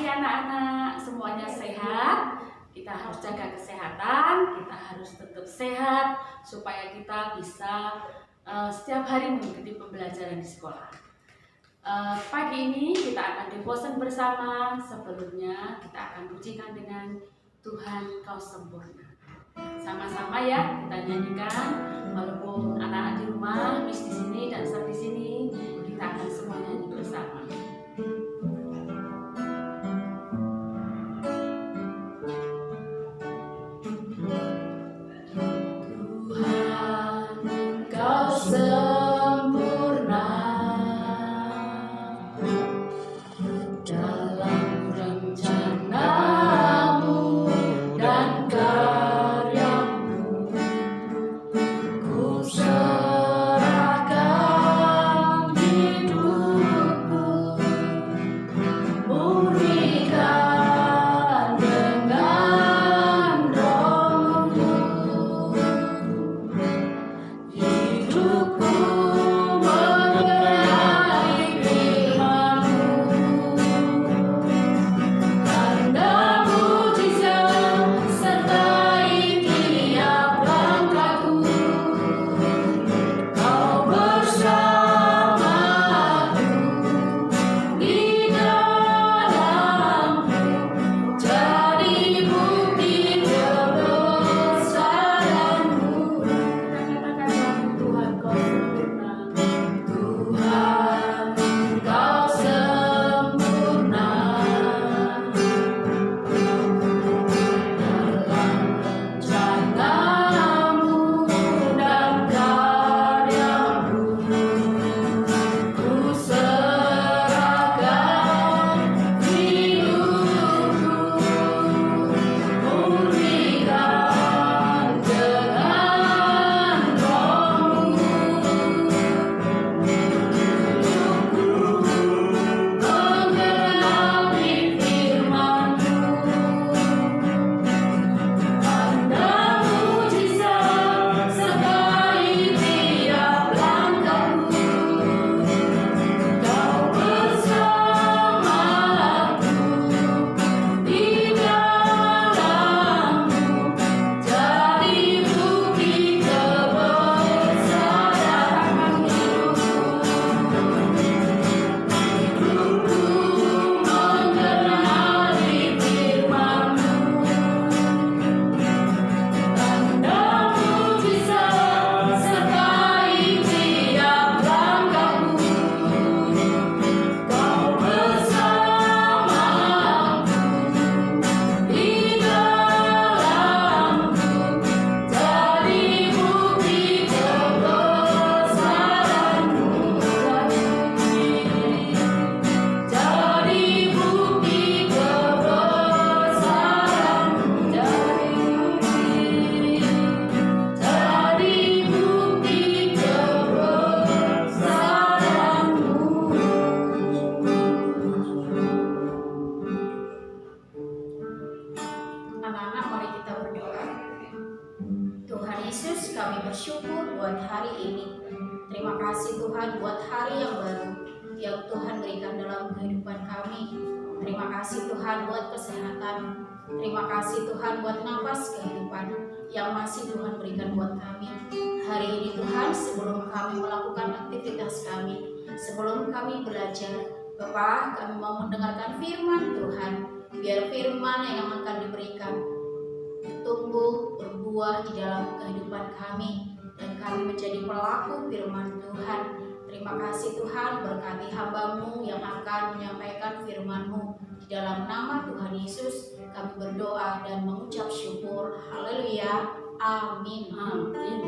anak-anak, semuanya sehat. Kita harus jaga kesehatan, kita harus tetap sehat supaya kita bisa setiap hari mengikuti pembelajaran di sekolah. Pagi ini kita akan devotion bersama. Sebelumnya kita akan pujikan dengan Tuhan Kau Sempurna. Sama-sama ya kita nyanyikan, walaupun anak-anak di rumah, Miss di sini dan Sar di sini, kita akan semua nyanyi bersama. Tuhan Kau sempurna dalam rencanamu dan karyamu. Ku serahkan hidupku, murnikan dengan rohmu. Hidupku mengenai firman-Mu, tanda mujizat sertai tiap langkahku. Kau bersamaku di dalamku, jadi bukti kebesaran-Mu. Tuhan Kau sempurna, Tuhan Kau sempurna dalam rencanamu dan karyamu. Ku serahkan hidupku, murnikan dengan rohmu. Mengenali firman-Mu, tanda mujizat sertai tiap langkahku. Kau bersamaku di dalamku, jadi bukti kebesaran-Mu. Hidupku mengenali firman-Mu, tanda mujizat sertai tiap langkahku. Kau bersamaku di dalamku, jadi bukti kebesaran-Mu. Jadi bukti kebesaran-Mu, jadi bukti kebesaran-Mu. Anak-anak, mari kita berdoa. Tuhan Yesus, kami bersyukur buat hari ini. Terima kasih Tuhan buat hari yang baru yang Tuhan berikan dalam kehidupan kami. Terima kasih Tuhan buat kesehatan. Terima kasih Tuhan buat nafas kehidupan yang masih Tuhan berikan buat kami. Hari ini Tuhan, sebelum kami melakukan aktivitas kami, sebelum kami belajar, Bapa, kami mau mendengarkan firman Tuhan. Biar firman yang akan diberikan tumbuh berbuah di dalam kehidupan kami, dan kami menjadi pelaku firman Tuhan. Terima kasih Tuhan, berkati hamba-Mu yang akan menyampaikan firman-Mu. Di dalam nama Tuhan Yesus kami berdoa dan mengucap syukur. Haleluya. Amin. Amin.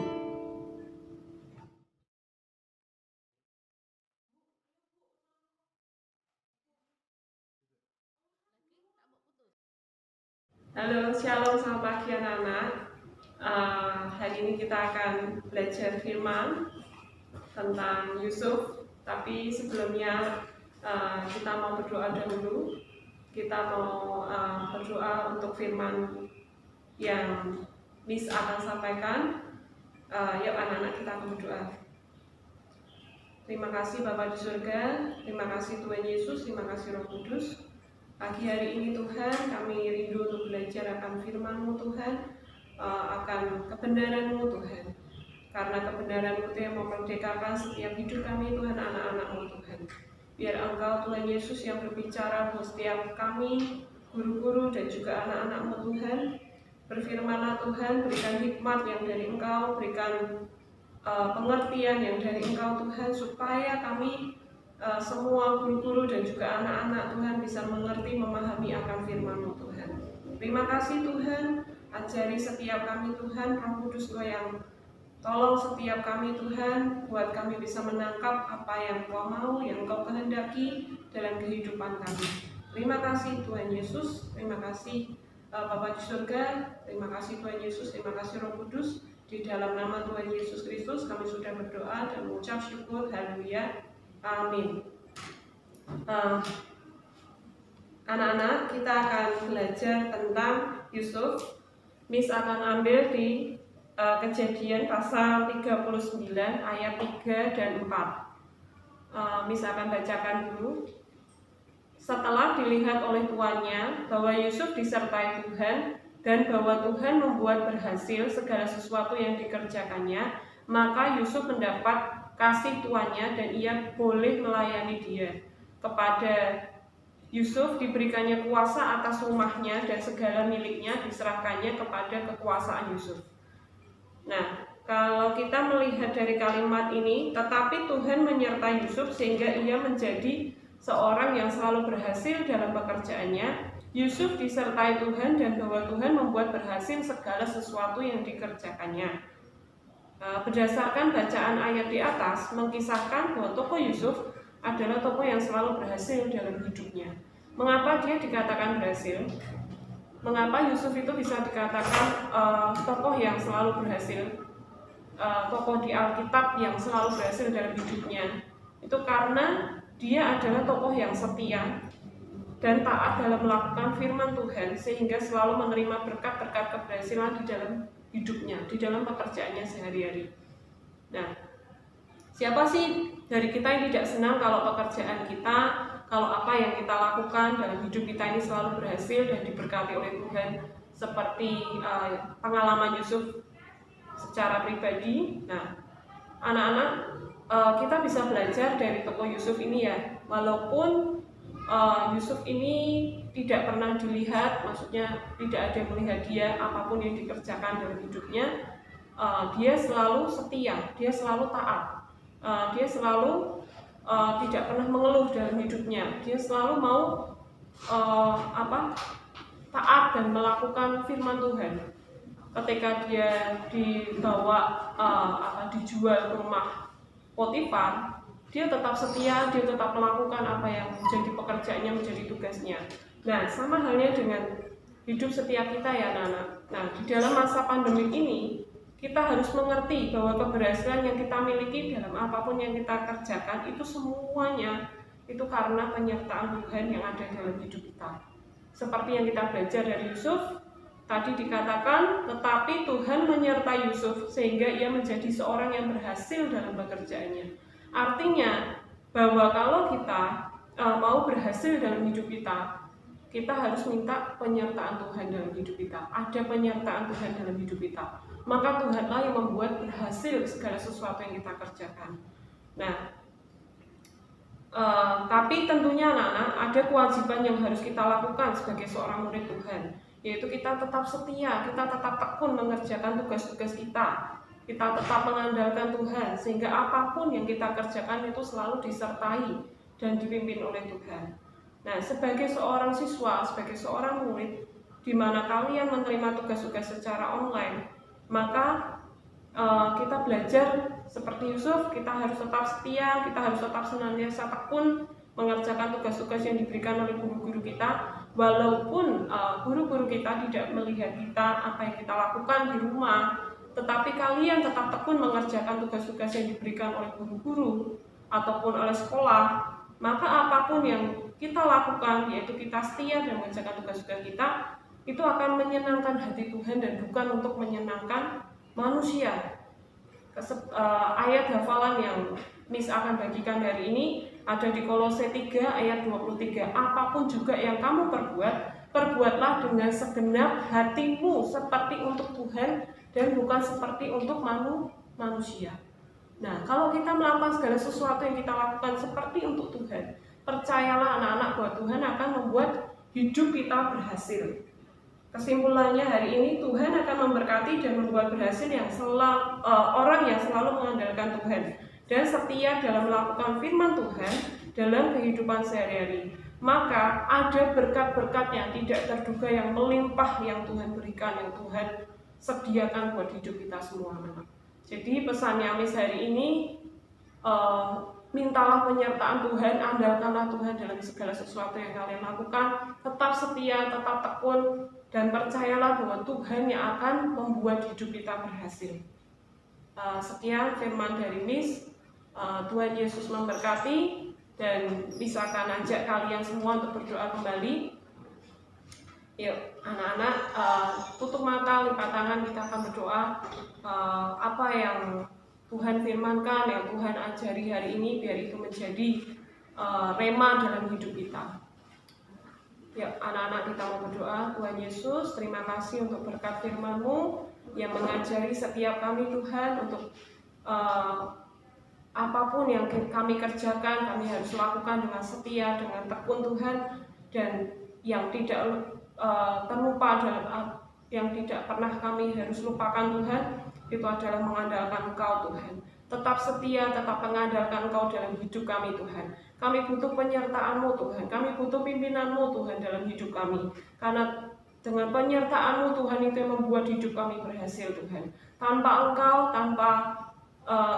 Halo, shalom, selamat pagi anak-anak. Hari ini kita akan belajar firman tentang Yusuf. Tapi sebelumnya kita mau berdoa dahulu. Kita mau berdoa untuk firman yang Miss akan sampaikan. Yuk anak-anak, kita akan berdoa. Terima kasih Bapa di surga, terima kasih Tuhan Yesus, terima kasih Roh Kudus. Pagi hari ini Tuhan, kami rindu untuk belajar akan firman-Mu Tuhan, akan kebenaran-Mu Tuhan. Karena kebenaran-Mu itu yang memerdekakan setiap hidup kami Tuhan, anak-anak-Mu Tuhan. Biar Engkau Tuhan Yesus yang berbicara buat setiap kami, guru-guru dan juga anak-anak-Mu Tuhan. Berfirmanlah Tuhan, berikan hikmat yang dari Engkau, berikan pengertian yang dari Engkau Tuhan, supaya kami semua guru-guru dan juga anak-anak Tuhan bisa mengerti, memahami akan firman-Mu Tuhan. Terima kasih Tuhan, ajari setiap kami Tuhan, Roh Kudus Kau yang tolong setiap kami Tuhan, buat kami bisa menangkap apa yang Kau mau, yang Kau kehendaki dalam kehidupan kami. Terima kasih Tuhan Yesus, terima kasih Bapa di surga, terima kasih Tuhan Yesus, terima kasih Roh Kudus. Di dalam nama Tuhan Yesus Kristus kami sudah berdoa dan mengucap syukur, haleluya. Amin. Anak-anak, kita akan belajar tentang Yusuf. Miss akan ambil di Kejadian pasal 39 ayat 3 dan 4. Miss akan bacakan dulu. Setelah dilihat oleh tuannya bahwa Yusuf disertai Tuhan dan bahwa Tuhan membuat berhasil segala sesuatu yang dikerjakannya, maka Yusuf mendapat kasih tuannya dan ia boleh melayani dia. Kepada Yusuf diberikannya kuasa atas rumahnya dan segala miliknya diserahkannya kepada kekuasaan Yusuf. Nah, kalau kita melihat dari kalimat ini, tetapi Tuhan menyertai Yusuf sehingga ia menjadi seorang yang selalu berhasil dalam pekerjaannya. Yusuf disertai Tuhan dan bahwa Tuhan membuat berhasil segala sesuatu yang dikerjakannya. Berdasarkan bacaan ayat di atas, mengkisahkan bahwa tokoh Yusuf adalah tokoh yang selalu berhasil dalam hidupnya. Mengapa dia dikatakan berhasil? Mengapa Yusuf itu bisa dikatakan tokoh yang selalu berhasil? Tokoh di Alkitab yang selalu berhasil dalam hidupnya. Itu karena dia adalah tokoh yang setia dan taat dalam melakukan firman Tuhan, sehingga selalu menerima berkat-berkat keberhasilan di dalam hidupnya, di dalam pekerjaannya sehari-hari. Nah, siapa sih dari kita yang tidak senang kalau pekerjaan kita, kalau apa yang kita lakukan dalam hidup kita ini selalu berhasil dan diberkati oleh Tuhan, seperti pengalaman Yusuf secara pribadi. Nah, anak-anak, kita bisa belajar dari tokoh Yusuf ini ya, walaupun Yusuf ini tidak pernah dilihat, maksudnya tidak ada yang melihat dia apapun yang dikerjakan dalam hidupnya, dia selalu setia, dia selalu taat, dia selalu tidak pernah mengeluh dalam hidupnya, dia selalu mau taat dan melakukan firman Tuhan. Ketika dia dibawa dijual ke rumah Potifar, dia tetap setia, dia tetap melakukan apa yang menjadi pekerjaannya, menjadi tugasnya. Nah, sama halnya dengan hidup setiap kita ya anak-anak. Nah, di dalam masa pandemi ini, kita harus mengerti bahwa keberhasilan yang kita miliki dalam apapun yang kita kerjakan, itu semuanya itu karena penyertaan Tuhan yang ada dalam hidup kita. Seperti yang kita belajar dari Yusuf, tadi dikatakan, tetapi Tuhan menyertai Yusuf sehingga ia menjadi seorang yang berhasil dalam pekerjaannya. Artinya bahwa kalau kita mau berhasil dalam hidup kita, kita harus minta penyertaan Tuhan dalam hidup kita. Ada penyertaan Tuhan dalam hidup kita, maka Tuhanlah yang membuat berhasil segala sesuatu yang kita kerjakan. Nah, tapi tentunya anak-anak, ada kewajiban yang harus kita lakukan sebagai seorang murid Tuhan, yaitu kita tetap setia, kita tetap tekun mengerjakan tugas-tugas kita. Kita tetap mengandalkan Tuhan, sehingga apapun yang kita kerjakan itu selalu disertai dan dipimpin oleh Tuhan. Nah, sebagai seorang siswa, sebagai seorang murid, di mana kalian menerima tugas-tugas secara online, maka kita belajar seperti Yusuf, kita harus tetap setia, kita harus tetap senantiasa tekun mengerjakan tugas-tugas yang diberikan oleh guru-guru kita, walaupun guru-guru kita tidak melihat kita apa yang kita lakukan di rumah, tetapi kalian tetap tekun mengerjakan tugas-tugas yang diberikan oleh guru-guru ataupun oleh sekolah, maka apapun yang kita lakukan, yaitu kita setia dan mengerjakan tugas-tugas kita, itu akan menyenangkan hati Tuhan dan bukan untuk menyenangkan manusia. Ayat hafalan yang Miss akan bagikan hari ini Ada di Kolose 3 ayat 23. Apapun juga yang kamu perbuat, perbuatlah dengan segenap hatimu seperti untuk Tuhan dan bukan seperti untuk manusia. Nah, kalau kita melakukan segala sesuatu yang kita lakukan seperti untuk Tuhan, percayalah anak-anak bahwa Tuhan akan membuat hidup kita berhasil. Kesimpulannya hari ini, Tuhan akan memberkati dan membuat berhasil orang yang selalu mengandalkan Tuhan dan setia dalam melakukan firman Tuhan dalam kehidupan sehari-hari. Maka ada berkat-berkat yang tidak terduga yang melimpah yang Tuhan berikan, yang Tuhan sediakan buat hidup kita semua. Jadi pesan Yamis hari ini, mintalah penyertaan Tuhan, andalkanlah Tuhan dalam segala sesuatu yang kalian lakukan, tetap setia, tetap tekun, dan percayalah bahwa Tuhan yang akan membuat hidup kita berhasil. Sekian firman dari Miss. Tuhan Yesus memberkati, dan bisakah ajak kalian semua untuk berdoa kembali. Yuk anak-anak, tutup mata, lipat tangan, kita akan berdoa. Apa yang Tuhan firmankan, yang Tuhan ajari hari ini, biar itu menjadi rema dalam hidup kita. Ya, anak-anak, kita mau berdoa. Tuhan Yesus, terima kasih untuk berkat firman-Mu yang mengajari setiap kami, Tuhan, untuk apapun yang kami kerjakan, kami harus lakukan dengan setia, dengan tekun, Tuhan, dan yang tidak terlupa dalam yang tidak pernah kami harus lupakan, Tuhan, itu adalah mengandalkan Engkau, Tuhan. Tetap setia, tetap mengandalkan Engkau dalam hidup kami, Tuhan. Kami butuh penyertaan-Mu, Tuhan. Kami butuh pimpinan-Mu, Tuhan, dalam hidup kami. Karena dengan penyertaan-Mu, Tuhan, itu yang membuat hidup kami berhasil, Tuhan. Tanpa Engkau, tanpa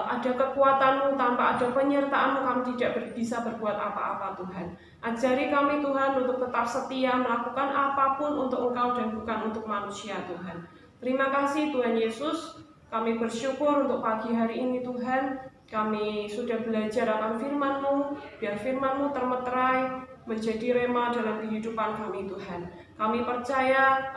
ada kekuatan-Mu, tanpa ada penyertaan-Mu, kami tidak bisa berbuat apa-apa, Tuhan. Ajari kami, Tuhan, untuk tetap setia, melakukan apapun untuk Engkau dan bukan untuk manusia, Tuhan. Terima kasih, Tuhan Yesus. Kami bersyukur untuk pagi hari ini, Tuhan. Kami sudah belajar akan firman-Mu, biar firman-Mu termeterai menjadi rema dalam kehidupan kami, Tuhan. Kami percaya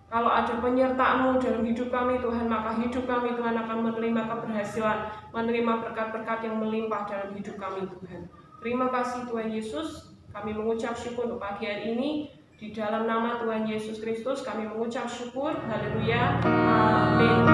kalau ada penyertaan-Mu dalam hidup kami, Tuhan, maka hidup kami, Tuhan, akan menerima keberhasilan, menerima berkat-berkat yang melimpah dalam hidup kami, Tuhan. Terima kasih, Tuhan Yesus. Kami mengucap syukur untuk pagi hari ini. Di dalam nama Tuhan Yesus Kristus kami mengucap syukur. Haleluya. Amin.